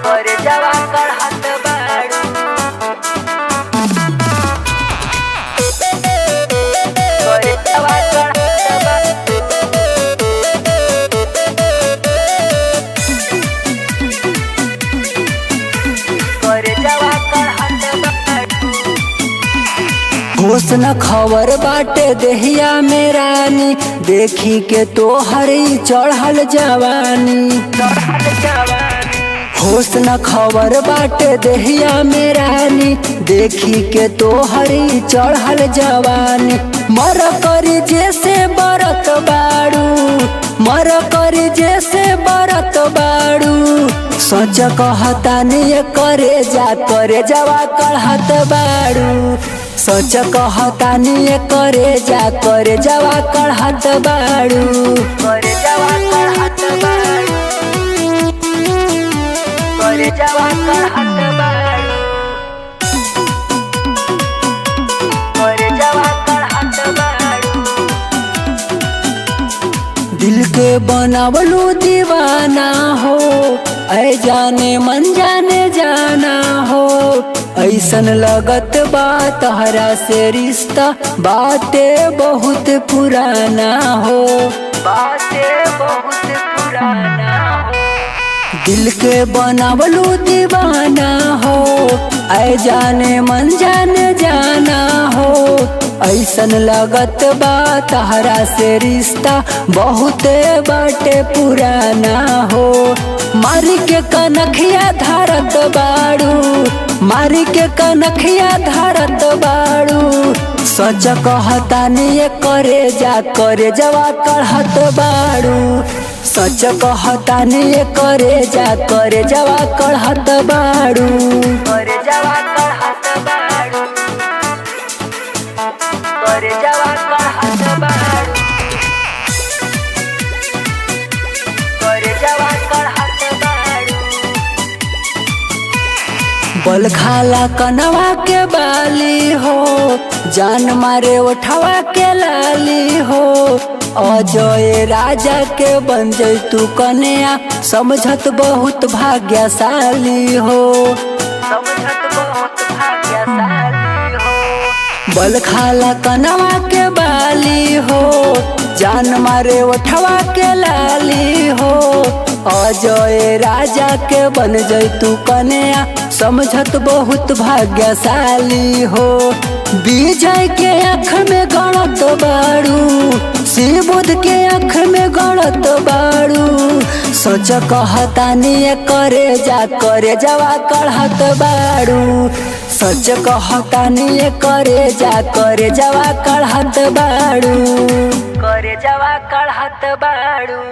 करे जावा काढत बाळू करे जावा काढत बाळू करे जावा काढत बाळू होश न खबर बाटे देहिया में रानी देखी के तो हरी चढ़ल जवानी। चढ़ल जवानी होश न खबर बाटे देहिया में रानी देखी के तो हरी चढ़ल जवानी। मर करी जैसे बरत बाड़ू मर करी जैसे बरत बाड़ू सच कहतानी करे जावा कढ़त बाड़ू सच कहतानी करे जावा कढ़त बाड़ू करे जावा काढत बाळू करे जावा काढत बाळू करे जावा काढत बाळू दिल के बनावलू दीवाना हो ऐ जाने मन जाने जाना हो ऐसन लगत बा तहरा से रिश्ता बाते बहुत पुराना हो। बातें बहुत पुराना हो दिल के बनावलू दीवाना हो ऐ जाने मन जाने जाना हो ऐसन लगत बा तहरा से रिश्ता बहुते बाटे पुराना हो। मारी के कनखिया धारत बाड़ू मारी के कनखिया धारत बाड़ू सच कहतानी करे जावा कढ़त बाड़ू सच कहतानी करे जावा कढ़त बाड़ू करे जावा काढत बाळू करे जावा काढत बाळू करे जावा काढत बाळू बल खाला कनवा के बाली हो जान मारे उठवा के लाली हो अजय राजा के बन जैतू कन्या समझत बहुत भाग्यशाली हो। समझत बहुत भाग्यशाली हो बल खाला कनवा के बाली हो जान मारे उठवा के लाली हो अजय राजा के बन जैतू कन्या समझत बहुत भाग्यशाली हो। विजय के आँख में गणत बाड़ू शिवबुद्ध के आँख में गणत बाड़ू सच कहतानी करे जावा कढ़त बाड़ू सच कहतानी करे जावा कढ़त बाड़ू करे जावा काढत बाळू।